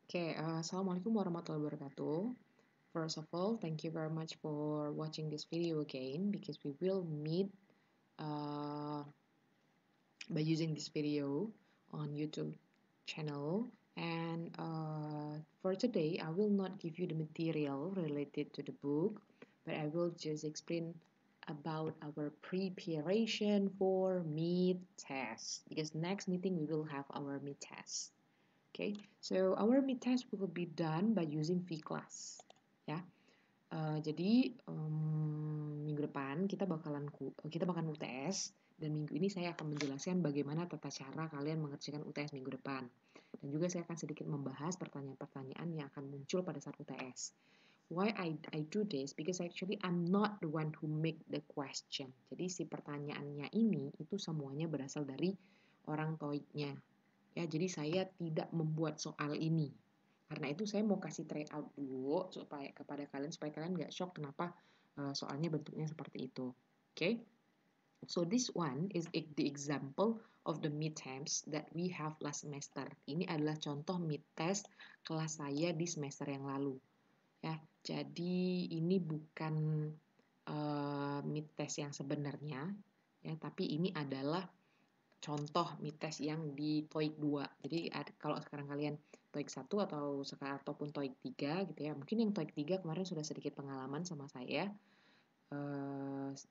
Assalamualaikum warahmatullahi wabarakatuh. First of all, thank you very much for watching this video again because we will meet uh, by using this video on YouTube channel. And for today, I will not give you the material related to the book, but I will just explain about our preparation for mid test because next meeting we will have our mid test. Okay, so our mid test will be done by using V-Class. Ya, jadi minggu depan kita bakalan UTS dan minggu ini saya akan menjelaskan bagaimana tata cara kalian mengerjakan UTS minggu depan. Dan juga saya akan sedikit membahas pertanyaan-pertanyaan yang akan muncul pada saat UTS. Why I do this? Because actually I'm not the one who make the question. Jadi si pertanyaannya ini itu semuanya berasal dari orang TOEIC-nya. Ya, jadi saya tidak membuat soal ini. Karena itu saya mau kasih try out dulu supaya kepada kalian supaya kalian nggak shock kenapa soalnya bentuknya seperti itu. Okay? So this one is the example of the mid-terms that we have last semester. Ini adalah contoh mid-test kelas saya di semester yang lalu. Ya, jadi ini bukan mid-test yang sebenarnya, ya, tapi ini adalah contoh mid-test yang di TOEIC 2. Jadi kalau sekarang kalian TOEIC 1 ataupun TOEIC 3 gitu ya. Mungkin yang TOEIC 3 kemarin sudah sedikit pengalaman sama saya.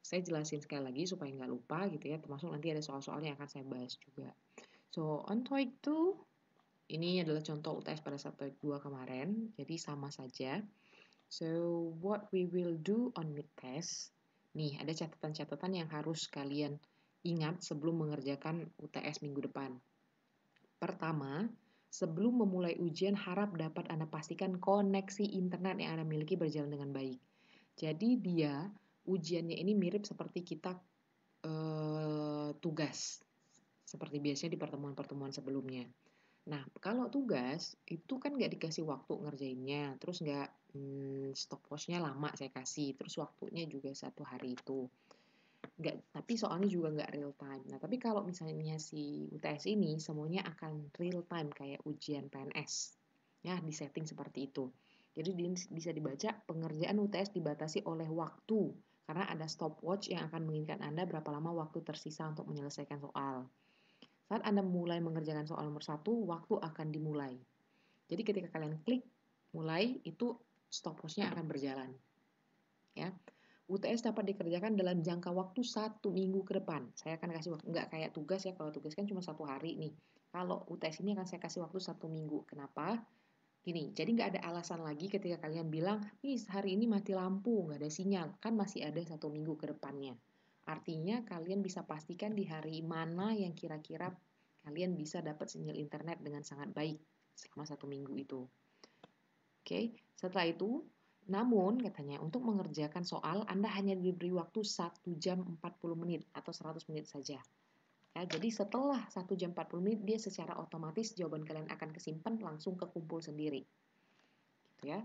Saya jelasin sekali lagi supaya nggak lupa gitu ya. Termasuk nanti ada soal-soal yang akan saya bahas juga. So, on TOEIC 2, ini adalah contoh UTS pada saat TOEIC 2 kemarin. Jadi sama saja. So, what we will do on mid-test. Nih, ada catatan-catatan yang harus kalian ingat sebelum mengerjakan UTS minggu depan. Pertama, sebelum memulai ujian harap dapat Anda pastikan koneksi internet yang Anda miliki berjalan dengan baik. Jadi dia ujiannya ini mirip seperti kita tugas. Seperti biasanya di pertemuan-pertemuan sebelumnya. Nah, kalau tugas itu kan nggak dikasih waktu ngerjainnya, terus nggak stopwatch-nya lama saya kasih, terus waktunya juga 1 hari itu. Nggak, tapi soalnya juga nggak real time. Nah, tapi kalau misalnya si UTS ini semuanya akan real time kayak ujian PNS. Ya, di setting seperti itu. Jadi bisa dibaca pengerjaan UTS dibatasi oleh waktu karena ada stopwatch yang akan mengingatkan Anda berapa lama waktu tersisa untuk menyelesaikan soal. Saat Anda mulai mengerjakan soal nomor 1, waktu akan dimulai. Jadi ketika kalian klik mulai, itu stopwatch-nya akan berjalan. Ya. UTS dapat dikerjakan dalam jangka waktu 1 minggu ke depan. Saya akan kasih waktu, nggak kayak tugas ya, kalau tugas kan cuma 1 hari nih. Kalau UTS ini akan saya kasih waktu 1 minggu. Kenapa? Gini, jadi nggak ada alasan lagi ketika kalian bilang, nih hari ini mati lampu, nggak ada sinyal. Kan masih ada 1 minggu ke depannya. Artinya kalian bisa pastikan di hari mana yang kira-kira kalian bisa dapat sinyal internet dengan sangat baik selama 1 minggu itu. Oke, setelah itu, namun katanya untuk mengerjakan soal Anda hanya diberi waktu 1 jam 40 menit atau 100 menit saja. Ya, jadi setelah 1 jam 40 menit dia secara otomatis jawaban kalian akan kesimpan langsung kekumpul sendiri. Gitu ya.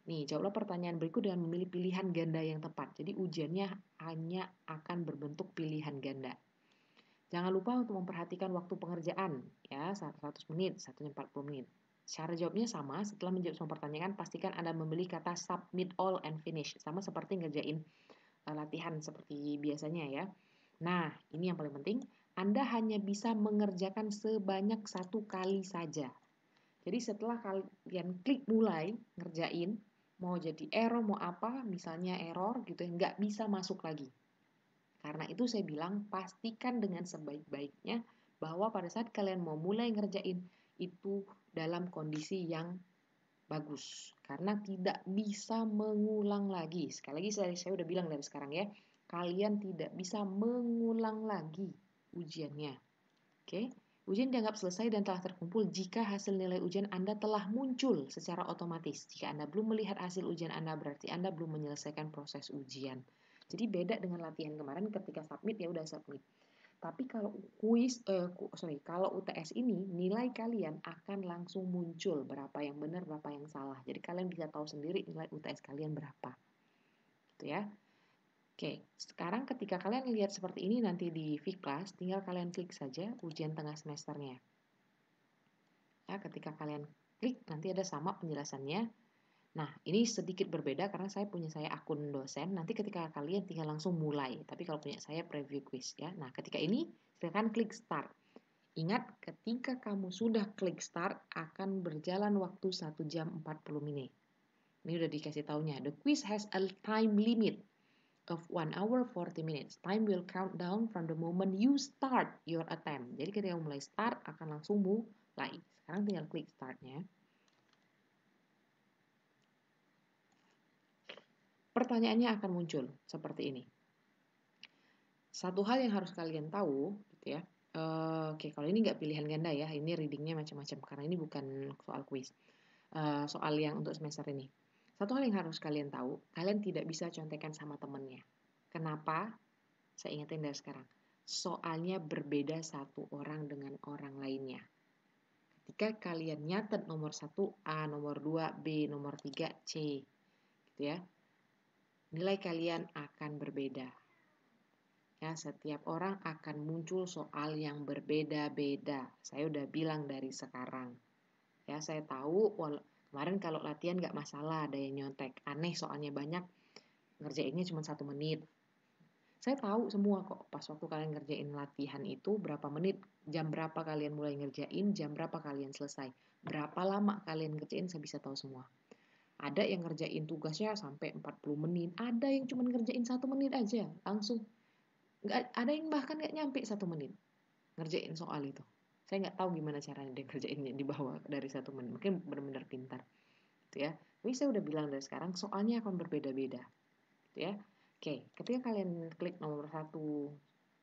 Nih, jawablah pertanyaan berikut dengan memilih pilihan ganda yang tepat. Jadi ujiannya hanya akan berbentuk pilihan ganda. Jangan lupa untuk memperhatikan waktu pengerjaan, ya 100 menit, 1 jam 40 menit. Cara jawabnya sama, setelah menjawab semua pertanyaan, pastikan Anda memilih kata submit all and finish. Sama seperti ngerjain latihan seperti biasanya ya. Nah, ini yang paling penting, Anda hanya bisa mengerjakan sebanyak 1 kali saja. Jadi setelah kalian klik mulai ngerjain, mau jadi error, mau apa, misalnya error gitu ya, nggak bisa masuk lagi. Karena itu saya bilang pastikan dengan sebaik-baiknya bahwa pada saat kalian mau mulai ngerjain itu dalam kondisi yang bagus. Karena tidak bisa mengulang lagi. Sekali lagi saya udah bilang dari sekarang ya, kalian tidak bisa mengulang lagi ujiannya. Oke? Ujian dianggap selesai dan telah terkumpul jika hasil nilai ujian Anda telah muncul secara otomatis. Jika Anda belum melihat hasil ujian Anda, berarti Anda belum menyelesaikan proses ujian. Jadi beda dengan latihan kemarin ketika submit ya udah submit. Tapi kalau kalau UTS ini nilai kalian akan langsung muncul berapa yang benar, berapa yang salah. Jadi kalian bisa tahu sendiri nilai UTS kalian berapa. Gitu ya. Oke, sekarang ketika kalian lihat seperti ini nanti di V-Class, tinggal kalian klik saja ujian tengah semesternya. Ya, ketika kalian klik, nanti ada sama penjelasannya. Nah, ini sedikit berbeda karena saya punya akun dosen. Nanti ketika kalian tinggal langsung mulai. Tapi kalau punya saya preview quiz ya. Nah, ketika ini silakan klik start. Ingat, ketika kamu sudah klik start akan berjalan waktu 1 jam 40 menit. Ini udah dikasih taunya. The quiz has a time limit of 1 hour 40 minutes. Time will count down from the moment you start your attempt. Jadi ketika mulai start akan langsung mulai. Sekarang tinggal klik startnya. Pertanyaannya akan muncul seperti ini. Satu hal yang harus kalian tahu, gitu ya. Oke, kalau ini nggak pilihan ganda ya, ini readingnya macam-macam karena ini bukan soal quiz. Soal yang untuk semester ini. Satu hal yang harus kalian tahu, kalian tidak bisa contekan sama temennya. Kenapa? Saya ingetin dari sekarang. Soalnya berbeda satu orang dengan orang lainnya. Ketika kalian nyatet nomor 1 A, nomor 2 B, nomor 3 C, gitu ya. Nilai kalian akan berbeda. Ya, setiap orang akan muncul soal yang berbeda-beda. Saya udah bilang dari sekarang. Ya, saya tahu kemarin kalau latihan nggak masalah, ada yang nyontek. Aneh soalnya banyak, ngerjainnya cuma 1 menit. Saya tahu semua kok, pas waktu kalian ngerjain latihan itu, berapa menit, jam berapa kalian mulai ngerjain, jam berapa kalian selesai. Berapa lama kalian ngerjain, saya bisa tahu semua. Ada yang ngerjain tugasnya sampai 40 menit, ada yang cuma ngerjain 1 menit aja, langsung. Ada yang bahkan nggak nyampe 1 menit ngerjain soal itu. Saya nggak tahu gimana caranya dia ngerjainnya di bawah dari 1 menit. Mungkin benar-benar pintar, gitu ya. Tapi saya udah bilang dari sekarang soalnya akan berbeda-beda, gitu ya. Oke, ketika kalian klik nomor 1,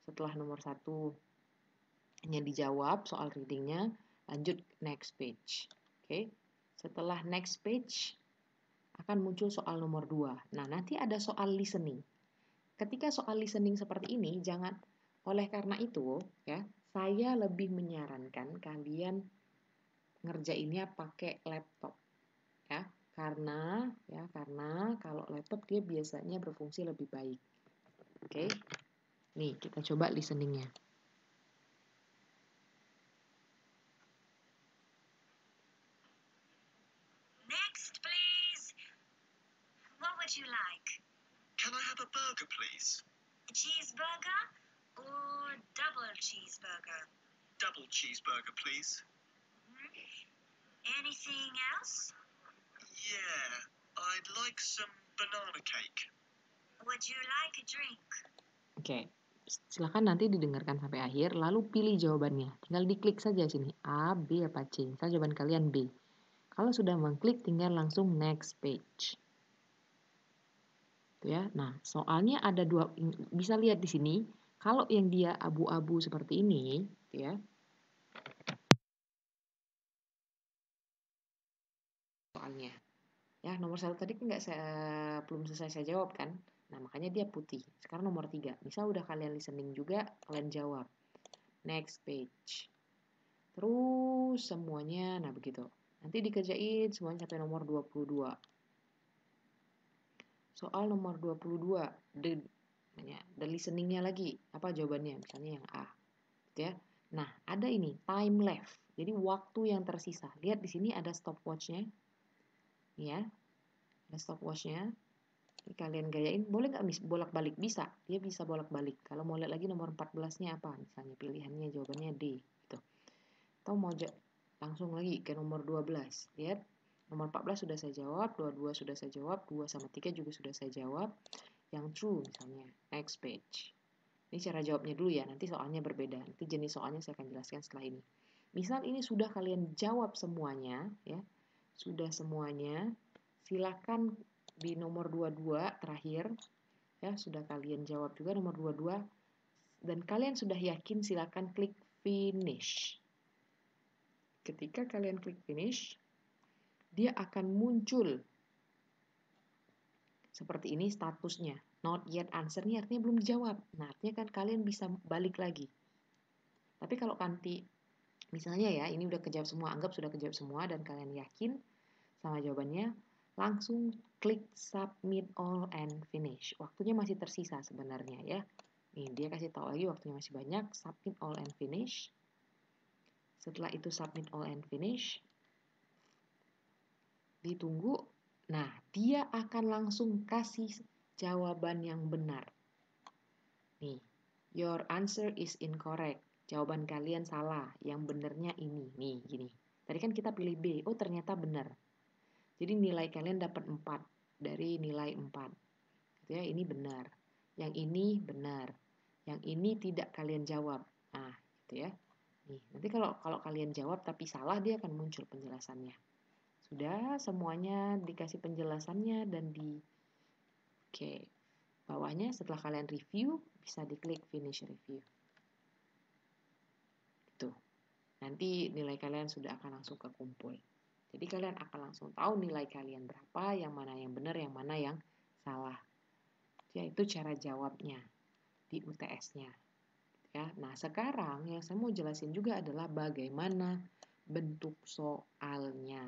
setelah nomor 1 nya dijawab soal readingnya, lanjut next page. Oke, setelah next page akan muncul soal nomor 2. Nah, nanti ada soal listening. Ketika soal listening seperti ini, oleh karena itu, ya, saya lebih menyarankan kalian ngerjainnya pakai laptop, ya. Karena kalau laptop dia biasanya berfungsi lebih baik. Oke. Nih, kita coba listeningnya. Next, please. What would you like? Can I have a burger, please? A cheeseburger or double cheeseburger? Double cheeseburger, please. Anything else? Yeah, I'd like some banana cake. Would you like a drink? Oke. Silakan nanti didengarkan sampai akhir, lalu pilih jawabannya. Tinggal diklik saja sini, A, B, apa C. Misal jawaban kalian B. Kalau sudah mengklik, tinggal langsung next page. Tuh ya. Nah, soalnya ada 2, bisa lihat di sini. Kalau yang dia abu-abu seperti ini, gitu ya. Soalnya. Ya, nomor 1 tadi kan belum selesai saya jawab kan. Nah, makanya dia putih. Sekarang nomor 3. Misal udah kalian listening juga, kalian jawab. Next page. Terus semuanya, nah begitu. Nanti dikerjain semuanya sampai nomor 22. Soal nomor 22, the listeningnya lagi. Apa jawabannya? Misalnya yang A. Gitu ya. Nah, ada ini, time left. Jadi waktu yang tersisa. Lihat di sini ada stopwatch-nya. Ya. Ada stopwatch-nya. Ini kalian gayain, boleh nggak bolak-balik? Bisa. Dia bisa bolak-balik. Kalau mau lihat lagi nomor 14-nya apa? Misalnya pilihannya jawabannya D. Gitu. Atau mau langsung lagi ke nomor 12. Lihat, nomor 14 sudah saya jawab, 22 sudah saya jawab, 2 sama 3 juga sudah saya jawab. Yang true misalnya, next page. Ini cara jawabnya dulu ya, nanti soalnya berbeda. Nanti jenis soalnya saya akan jelaskan setelah ini. Misal ini sudah kalian jawab semuanya, ya, sudah semuanya, silakan di nomor 22 terakhir, ya, sudah kalian jawab juga nomor 22, dan kalian sudah yakin, silakan klik finish. Ketika kalian klik finish, dia akan muncul seperti ini statusnya. Not yet answer, ini artinya belum dijawab. Nah, artinya kan kalian bisa balik lagi. Tapi kalau nanti, misalnya ya, ini udah kejawab semua, anggap sudah kejawab semua, dan kalian yakin sama jawabannya, langsung klik submit all and finish. Waktunya masih tersisa sebenarnya ya. Nih, dia kasih tahu lagi waktunya masih banyak, submit all and finish. Setelah itu submit all and finish, Ditunggu. Nah, dia akan langsung kasih jawaban yang benar. Nih, your answer is incorrect. Jawaban kalian salah. Yang benernya ini. Nih, gini. Tadi kan kita pilih B. Oh, ternyata benar. Jadi nilai kalian dapat 4 dari nilai 4. Gitu ya, ini benar. Yang ini benar. Yang ini tidak kalian jawab. Nah, gitu ya. Nih, nanti kalau kalian jawab tapi salah, dia akan muncul penjelasannya. Sudah semuanya dikasih penjelasannya dan Oke. Bawahnya setelah kalian review, bisa diklik finish review. Itu. Nanti nilai kalian sudah akan langsung kekumpul. Jadi kalian akan langsung tahu nilai kalian berapa, yang mana yang benar, yang mana yang salah. Yaitu cara jawabnya di UTS-nya. Ya, nah sekarang yang saya mau jelasin juga adalah bagaimana bentuk soalnya.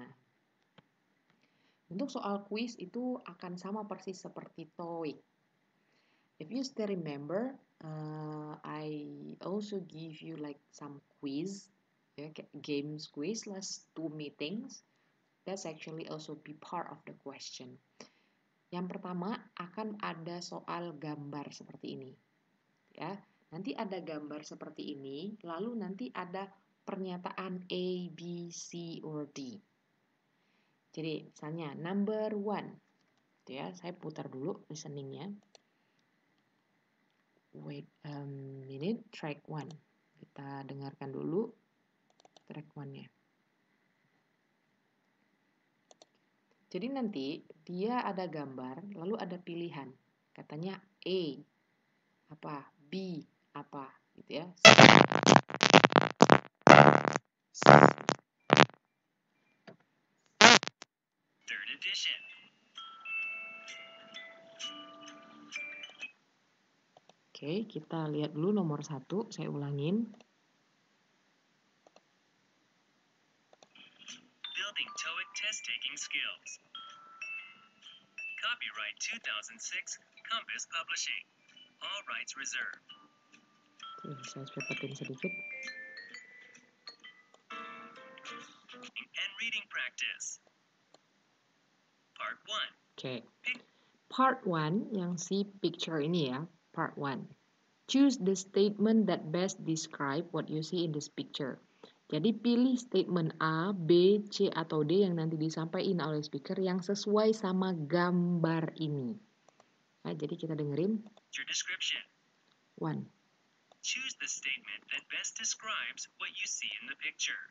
Bentuk soal kuis itu akan sama persis seperti TOEIC. If you still remember, I also give you like some quiz, games quiz, last 2 meetings. That's actually also be part of the question. Yang pertama akan ada soal gambar seperti ini, ya. Nanti ada gambar seperti ini, lalu nanti ada pernyataan A, B, C, or D. Jadi misalnya number 1, ya. Saya putar dulu listeningnya. Wait a minute, track 1. Kita dengarkan dulu track 1-nya. Jadi nanti dia ada gambar, lalu ada pilihan. Katanya A, apa, B, apa, gitu ya. Third edition. Oke, kita lihat dulu nomor 1, saya ulangin. Building TOEIC test-taking skills. Copyright 2006, Compass Publishing. All rights reserved. Oke, saya cepatin sedikit. And reading practice. Part 1. Oke. Part 1 yang si picture ini ya, part 1. Choose the statement that best describe what you see in this picture. Jadi pilih statement A, B, C, atau D yang nanti disampaikan oleh speaker yang sesuai sama gambar ini. Nah, jadi kita dengerin. Your description. 1. Choose the statement that best describes what you see in the picture.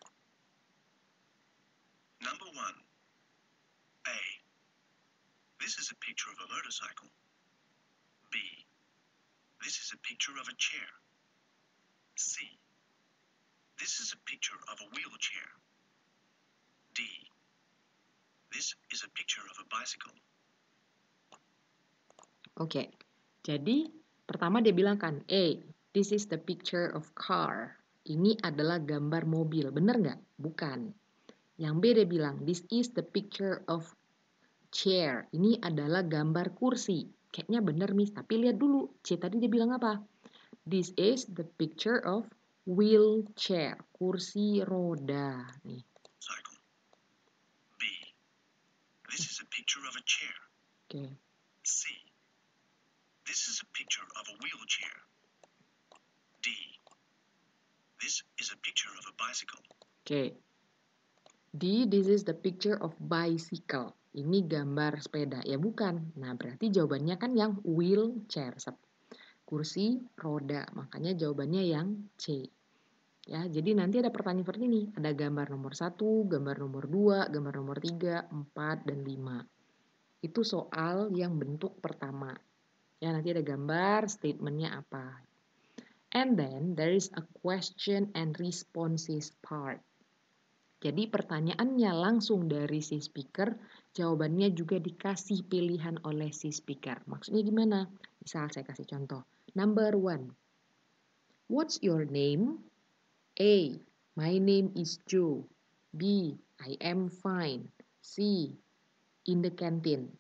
Number 1. A. This is a picture of a motorcycle. B. This is a picture of a chair. C. This is a picture of a wheelchair. D. This is a picture of a bicycle. Oke. Jadi pertama dia bilang kan, A, this is the picture of car. Ini adalah gambar mobil. Bener nggak? Bukan. Yang B dia bilang, this is the picture of chair. Ini adalah gambar kursi. Kayaknya bener, Miss. Tapi lihat dulu. C tadi dia bilang apa? This is the picture of wheelchair. Kursi roda. Nih. Cycle. B. This is a picture of a chair. Oke. C. This is a picture of a wheelchair. D. This is a picture of a bicycle. Oke. D, this is the picture of bicycle. Ini gambar sepeda. Ya bukan. Nah, berarti jawabannya kan yang wheelchair. Kursi roda. Makanya jawabannya yang C. Ya, jadi nanti ada pertanyaan seperti ini. Ada gambar nomor 1, gambar nomor 2, gambar nomor 3, 4, dan 5. Itu soal yang bentuk pertama. Ya, nanti ada gambar, statementnya apa. And then, there is a question and responses part. Jadi pertanyaannya langsung dari si speaker, jawabannya juga dikasih pilihan oleh si speaker. Maksudnya gimana? Misal saya kasih contoh. Number 1. What's your name? A. My name is Joe. B. I am fine. C. In the canteen.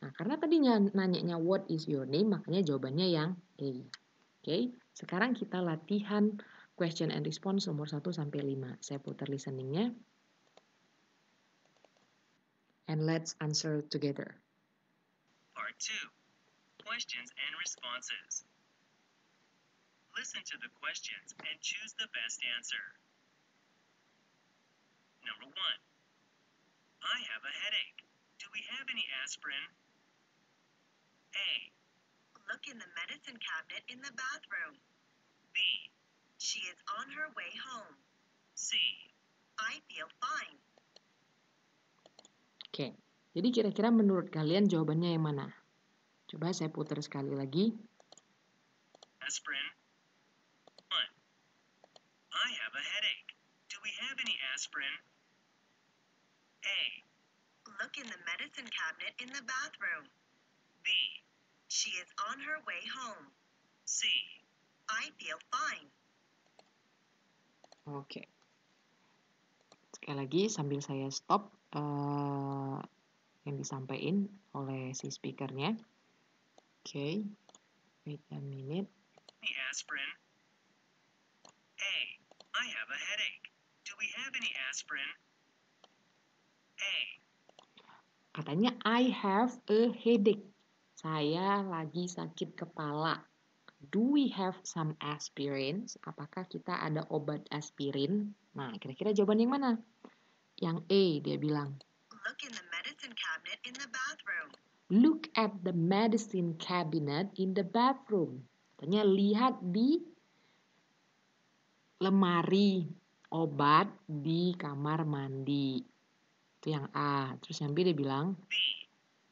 Nah, karena tadi nanyanya what is your name, makanya jawabannya yang A. Oke, sekarang kita latihan question and response nomor 1 sampai 5. Saya putar listeningnya. and let's answer together. Part 2. Questions and responses. Listen to the questions and choose the best answer. Number 1. I have a headache. Do we have any aspirin? A. Look in the medicine cabinet in the bathroom. B. She is on her way home. C. I feel fine. Oke, jadi kira-kira menurut kalian jawabannya yang mana? Coba saya putar sekali lagi. Aspirin. 1. I have a headache. Do we have any aspirin? A. Look in the medicine cabinet in the bathroom. B. She is on her way home. C. I feel fine. Oke. Sekali lagi sambil saya stop yang disampaikan oleh si speakernya. Oke. Wait a minute. Any aspirin? A. I have a headache. Do we have any aspirin? A. Katanya I have a headache. Saya lagi sakit kepala. Do we have some aspirins? Apakah kita ada obat aspirin? Nah, kira-kira jawaban yang mana? Yang A, dia bilang. Look in the medicine cabinet in the bathroom. Look at the medicine cabinet in the bathroom. Katanya lihat di lemari obat di kamar mandi. Itu yang A. Terus yang B dia bilang, B.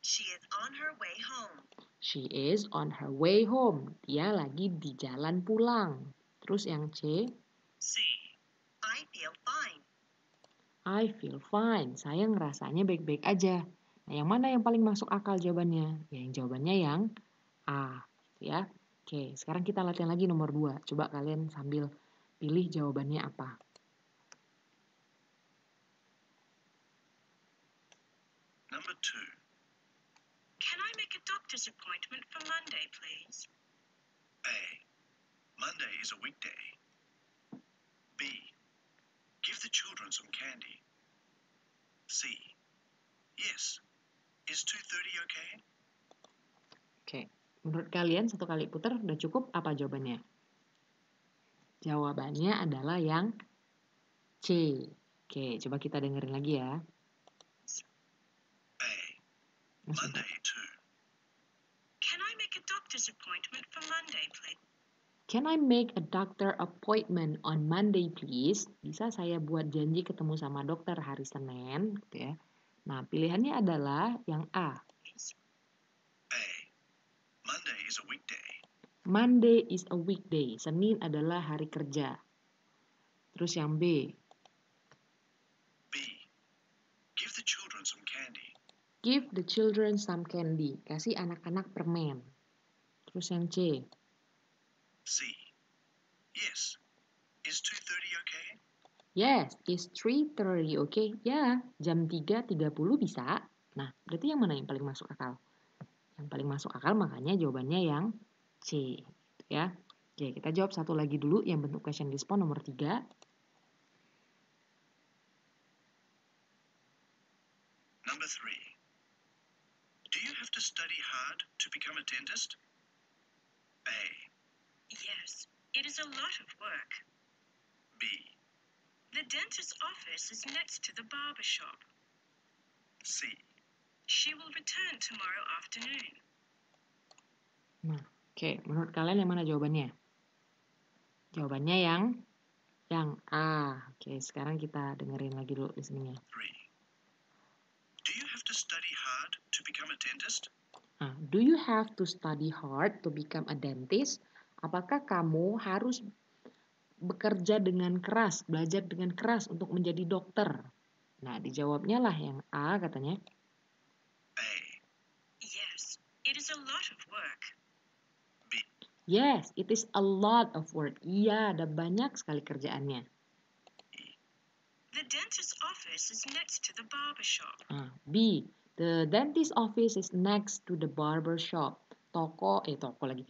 She is on her way home. she is on her way home. Dia lagi di jalan pulang. Terus yang C, C. I feel fine. I feel fine. Saya ngerasanya baik-baik aja. Nah, yang mana yang paling masuk akal jawabannya? Ya, yang jawabannya yang A. Ya. Oke, sekarang kita latihan lagi nomor 2. Coba kalian sambil pilih jawabannya apa. Number 2. Can I make a doctor's appointment for Monday, please? A. Monday is a weekday. B. Give the children some candy. C. Yes. Is 2:30 okay? Oke, menurut kalian satu kali putar udah cukup apa jawabannya? Jawabannya adalah yang C. Oke, coba kita dengerin lagi ya. A. Sebentar. Monday 2. Can I make a doctor's appointment for Monday, please? Can I make a doctor appointment on Monday, please? Bisa saya buat janji ketemu sama dokter hari Senin, gitu ya. Nah, pilihannya adalah yang A. A. Monday is a weekday. Monday is a weekday. Senin adalah hari kerja. Terus yang B. B. Give the children some candy. Give the children some candy. Kasih anak-anak permen. Terus yang C. C. Yes. Is 2:30 okay? Yes, it's 3:30, okay? Ya, jam 3.30 bisa. Nah, berarti yang mana yang paling masuk akal? Yang paling masuk akal makanya jawabannya yang C. Gitu ya. Oke, kita jawab satu lagi dulu yang bentuk question response nomor 3. Number 3. Do you have to study hard to become a dentist? A. Yes, it is a lot of work. B. The dentist's office is next to the barber shop. C. She will return tomorrow afternoon. Nah, oke, menurut kalian yang mana jawabannya? Jawabannya yang A. Oke, sekarang kita dengerin lagi dulu listeningnya. 3. Do you have to study hard to become a dentist? Nah, do you have to study hard to become a dentist? Apakah kamu harus bekerja dengan keras, belajar dengan keras untuk menjadi dokter? Nah, dijawabnya lah yang A katanya. A. Yes, it is a lot of work. B. Yes, it is a lot of work. Iya, ada banyak sekali kerjaannya. The dentist's office is next to the barber shop. Nah, B. The dentist office is next to the barber shop. Toko lagi.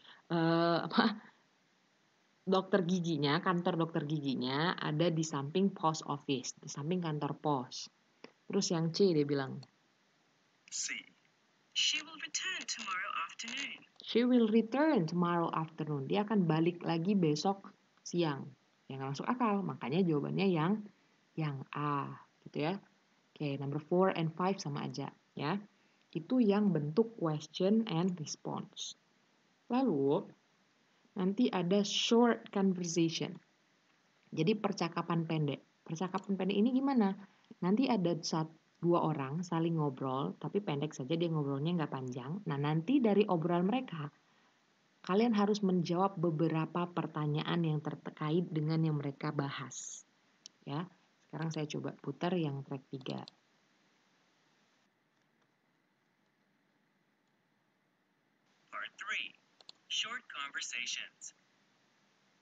Dokter giginya, kantor dokter giginya ada di samping post office, di samping kantor pos. Terus yang C dia bilang, C. She will return tomorrow afternoon. She will return tomorrow afternoon. Dia akan balik lagi besok siang. Yang nggak masuk akal. Makanya jawabannya yang A. Gitu ya. Oke, number 4 and 5 sama aja. Ya. Itu yang bentuk question and response. Lalu, nanti ada short conversation. Jadi percakapan pendek. Percakapan pendek ini gimana? Nanti ada dua orang saling ngobrol, tapi pendek saja, dia ngobrolnya nggak panjang. Nah, nanti dari obrolan mereka, kalian harus menjawab beberapa pertanyaan yang terkait dengan yang mereka bahas. Ya, sekarang saya coba putar yang track 3. Part 3. Short conversations.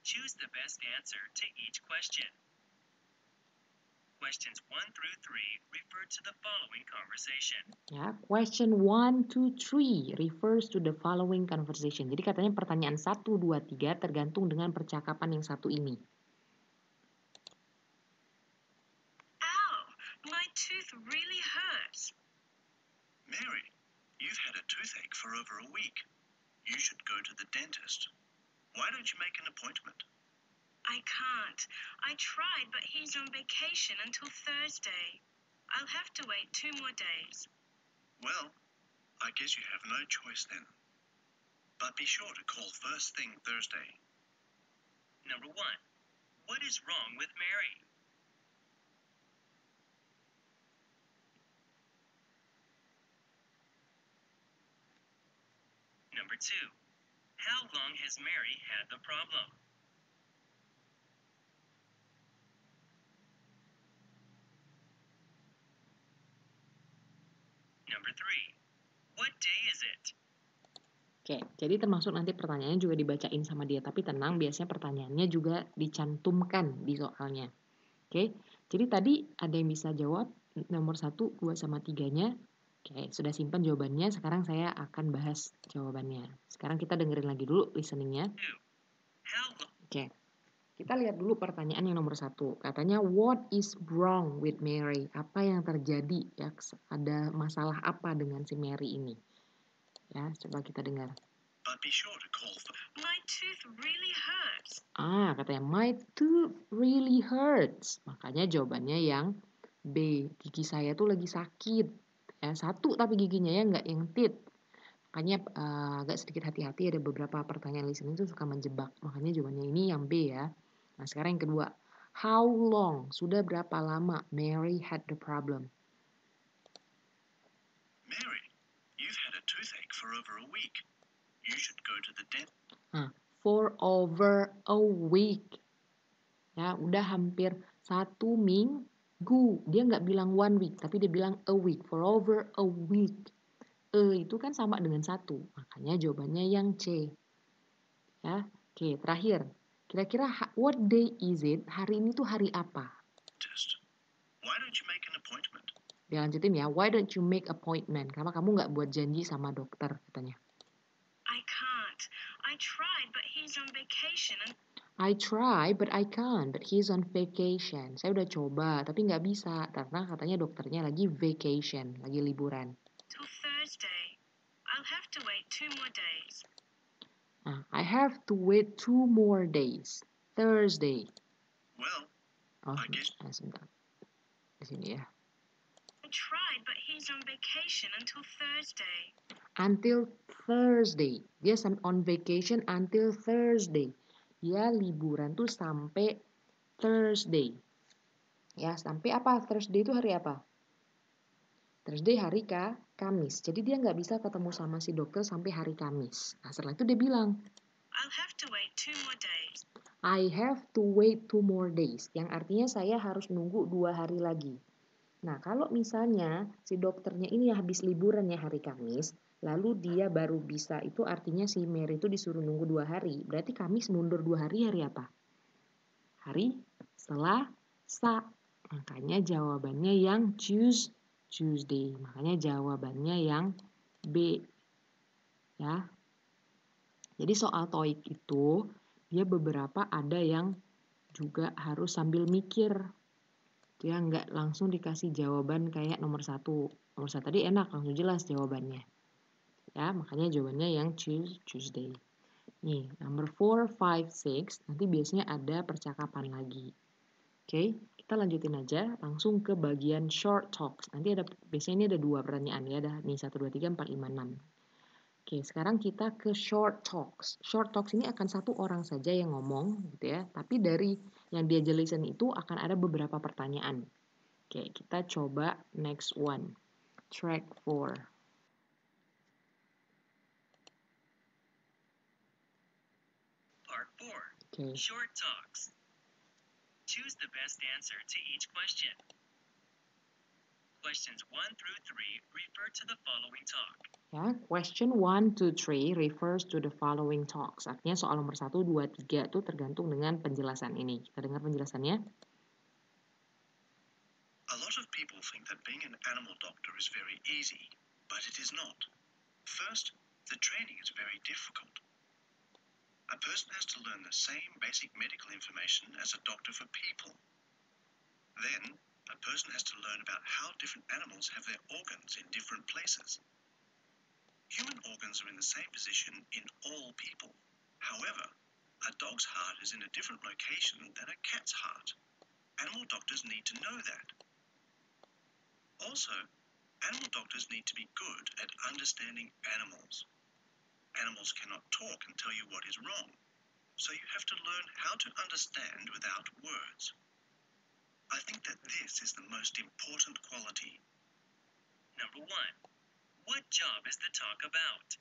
Choose the best answer to each question. Questions 1 through 3 refer to the following conversation. Ya, question 1, 2, 3 refers to the following conversation. Jadi katanya pertanyaan 1, 2, 3 tergantung dengan percakapan yang satu ini. Ow, my tooth really hurts. Mary, you've had a toothache for over a week. You should go to the dentist. Why don't you make an appointment? I can't. I tried, but he's on vacation until Thursday. I'll have to wait 2 more days. Well, I guess you have no choice then. But be sure to call first thing Thursday. Number 1. What is wrong with Mary? Number 2. How long has Mary had the problem? Number 3. What day is it? Oke, jadi termasuk nanti pertanyaannya juga dibacain sama dia. Tapi tenang, biasanya pertanyaannya juga dicantumkan di soalnya. Oke, jadi tadi ada yang bisa jawab nomor 1, 2, sama 3-nya. Oke, sudah simpan jawabannya. Sekarang saya akan bahas jawabannya. Sekarang kita dengerin lagi dulu listeningnya. 2. How long? Oke, kita lihat dulu pertanyaan yang nomor 1. Katanya, what is wrong with Mary? Apa yang terjadi? Ya, ada masalah apa dengan si Mary ini? Ya, coba kita dengar. But be sure to call My tooth really hurts. Katanya, my tooth really hurts. Makanya jawabannya yang B. Gigi saya tuh lagi sakit. Ya, 1 tapi giginya ya, nggak yang teeth. Makanya agak sedikit hati-hati, ada beberapa pertanyaan listening itu suka menjebak. Makanya jawabannya ini yang B ya. Nah, sekarang yang kedua. How long? Sudah berapa lama Mary had the problem? Mary, you've had a toothache for over a week. You should go to the dentist. For over a week. Ya, udah hampir 1 minggu. Dia nggak bilang 1 week, tapi dia bilang a week. For over a week. Itu kan sama dengan 1. Makanya jawabannya yang C. Ya, oke, terakhir. Kira-kira what day is it? Hari ini tuh hari apa? Why don't you make an appointment? Dia lanjutin ya, why don't you make appointment? Karena kamu nggak buat janji sama dokter, katanya. I can't. I tried, but he's on vacation I try, but I can't, but he's on vacation. Saya udah coba, tapi nggak bisa. Karena katanya dokternya lagi vacation, lagi liburan. until Thursday. I'll have to wait 2 more days. I have to wait 2 more days. Thursday. Well, I guess Sebentar. Di sini ya. I tried, but he's on vacation until Thursday. Until Thursday. Dia on vacation until Thursday. Dia liburan tuh sampai Thursday. Ya, sampai apa? Thursday itu hari apa? Thursday hari Kamis. Jadi dia nggak bisa ketemu sama si dokter sampai hari Kamis. Nah, setelah itu dia bilang, I'll have to wait 2 more days. I have to wait 2 more days. Yang artinya saya harus nunggu 2 hari lagi. Nah, kalau misalnya si dokternya ini habis liburan ya hari Kamis, lalu dia baru bisa, itu artinya si Mary itu disuruh nunggu 2 hari. Berarti Kamis mundur 2 hari apa? Hari Selasa. Makanya jawabannya yang Tuesday. Makanya jawabannya yang B. Ya. Jadi soal TOEIC itu, dia beberapa ada yang juga harus sambil mikir. Dia nggak langsung dikasih jawaban kayak nomor 1. Nomor 1 tadi enak, langsung jelas jawabannya. Ya, makanya jawabannya yang Tuesday. Nih, nomor 4, 5, 6, nanti biasanya ada percakapan lagi. Oke, kita lanjutin aja langsung ke bagian short talks. Nanti biasanya ini ada 2 pertanyaan ya, ada nih 1, 2, 3, 4, 5, 6. Oke, sekarang kita ke short talks. Short talks ini akan 1 orang saja yang ngomong gitu ya, tapi dari yang dia jelasin itu akan ada beberapa pertanyaan. Oke, kita coba next one. Track 4. Part 4. Oke. Short talks. Choose the best answer to each question. Questions 1 through 3 refer to the following talk. Ya, question 1 to 3 refers to the following talks. Artinya soal nomor 1, 2, 3 itu tergantung dengan penjelasan ini. Kita dengar penjelasannya. A lot of people think that being an animal doctor is very easy, but it is not. First, the training is very difficult. A person has to learn the same basic medical information as a doctor for people. Then, a person has to learn about how different animals have their organs in different places. Human organs are in the same position in all people. However, a dog's heart is in a different location than a cat's heart. Animal doctors need to know that. Also, animal doctors need to be good at understanding animals. Animals cannot talk and tell you what is wrong, so you have to learn how to understand without words. I think that this is the most important quality. Number 1. What job is the talk about?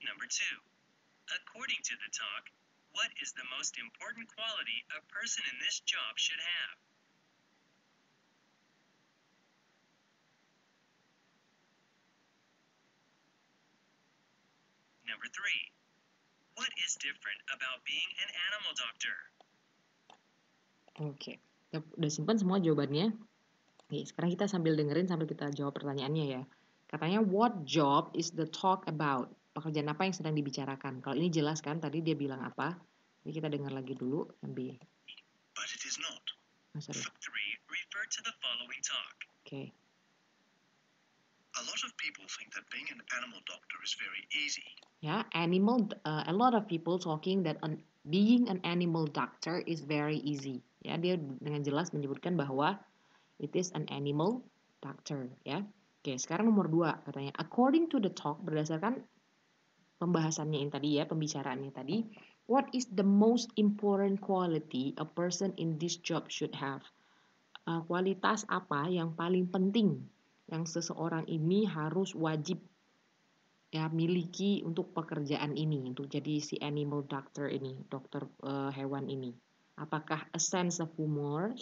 Number 2. According to the talk, what is the most important quality a person in this job should have? Number 3. What is different about being an animal doctor? Oke, kita udah simpan semua jawabannya. Oke, sekarang kita sambil dengerin sambil kita jawab pertanyaannya ya. Katanya, what job is the talk about? Pekerjaan apa yang sedang dibicarakan? Kalau ini jelas kan, tadi dia bilang apa? Jadi kita dengar lagi dulu. Lebih. But it is not. Sorry. 3. Refer to the following talk. Oke. A lot of people think that being an animal doctor is very easy. Ya, a lot of people talking that being an animal doctor is very easy. Ya, dia dengan jelas menyebutkan bahwa it is an animal doctor. Ya, oke. Sekarang nomor 2 katanya, according to the talk, berdasarkan pembahasannya yang tadi ya, pembicaraannya tadi, what is the most important quality a person in this job should have? Kualitas apa yang paling penting yang seseorang ini harus wajib ya miliki untuk pekerjaan ini, untuk jadi si animal doctor ini, dokter hewan ini? Apakah a sense of humor,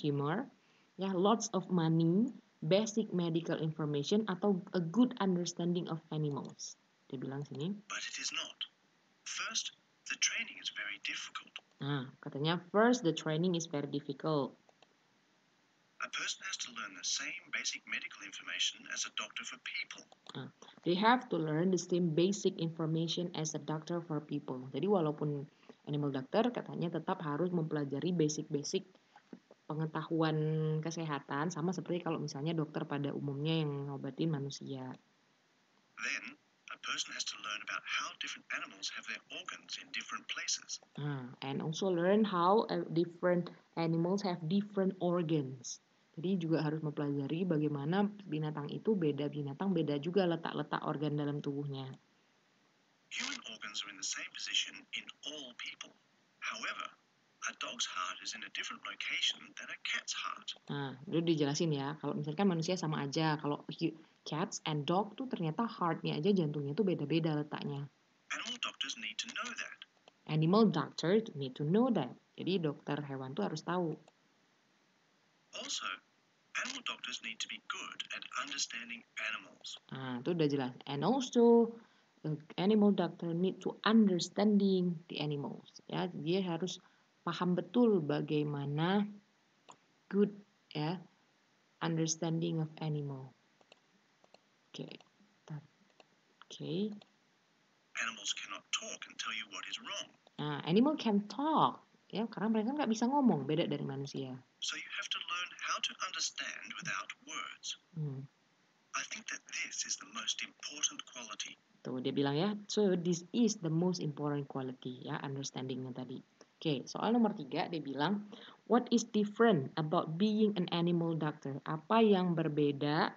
ya, lots of money, basic medical information, atau a good understanding of animals? Dia bilang sini. But it is not. First, the training is very difficult. Nah, katanya first the training is very difficult. A person has to learn the same basic medical information as a doctor for people. They have to learn the same basic information as a doctor for people. Jadi walaupun animal doctor, katanya tetap harus mempelajari basic-basic pengetahuan kesehatan, sama seperti kalau misalnya dokter pada umumnya yang ngobatin manusia. Then, a person has to learn about how different animals have their organs in different places. And also learn how different animals have different organs. Jadi juga harus mempelajari bagaimana binatang itu beda juga letak-letak organ dalam tubuhnya. Human organs are in the same position in all people. However, a dog's heart is in a different location than a cat's heart. Nah, itu dijelasin ya. Kalau misalkan manusia sama aja, kalau cats and dog tuh ternyata heartnya aja, jantungnya tuh beda-beda letaknya. Animal doctors need to know that. Animal doctors need to know that. Jadi dokter hewan tuh harus tahu. Also, animal doctors need to be good at understanding animals. Nah, itu udah jelas. And also, the animal doctor need to understanding the animals. Ya, dia harus paham betul bagaimana good ya understanding of animal. Oke. Animals cannot talk and tell you what is wrong. Nah, animal can talk. Ya, karena mereka nggak bisa ngomong, beda dari manusia. So you have to learn how to understand without words. I think that this is the most important quality. Tuh, dia bilang ya, so this is the most important quality, ya, understanding-nya tadi. Oke, soal nomor 3, dia bilang, what is different about being an animal doctor? Apa yang berbeda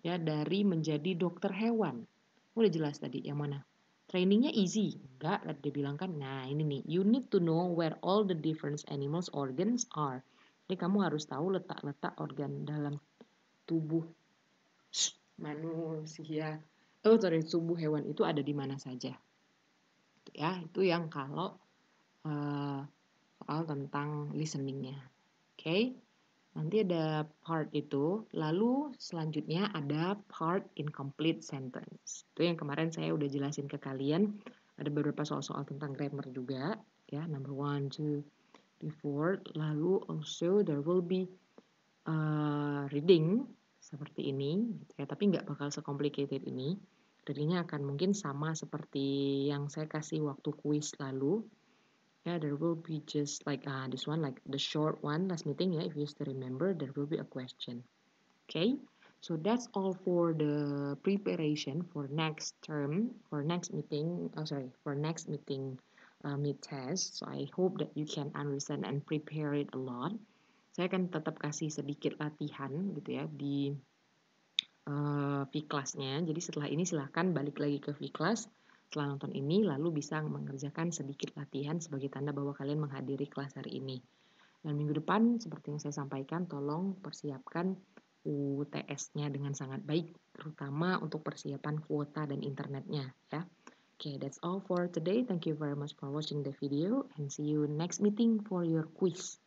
ya dari menjadi dokter hewan? Udah jelas tadi, yang mana? Trainingnya easy. Enggak, dia bilang kan, nah ini nih, you need to know where all the different animals organs are. Jadi kamu harus tahu letak-letak organ dalam tubuh manusia. Tubuh hewan itu ada di mana saja. Ya, itu yang kalau soal tentang listeningnya. Oke, nanti ada part itu. Lalu selanjutnya ada part incomplete sentence. Itu yang kemarin saya udah jelasin ke kalian. Ada beberapa soal-soal tentang grammar juga. Ya, number 1, 2, 3, 4. Lalu also there will be reading seperti ini. Ya, tapi nggak bakal se-complicated ini. Readingnya akan mungkin sama seperti yang saya kasih waktu kuis lalu. Yeah, there will be just like this one, like the short one, last meeting, if you still remember, there will be a question. Okay, so that's all for the preparation for next term, for next meeting, for next meeting mid-test. So I hope that you can understand and prepare it a lot. Saya akan tetap kasih sedikit latihan gitu ya di V-class-nya. Jadi setelah ini silahkan balik lagi ke V-class. Setelah nonton ini, lalu bisa mengerjakan sedikit latihan sebagai tanda bahwa kalian menghadiri kelas hari ini. Dan minggu depan, seperti yang saya sampaikan, tolong persiapkan UTS-nya dengan sangat baik, terutama untuk persiapan kuota dan internetnya. Ya. Okay, that's all for today. Thank you very much for watching the video and see you next meeting for your quiz.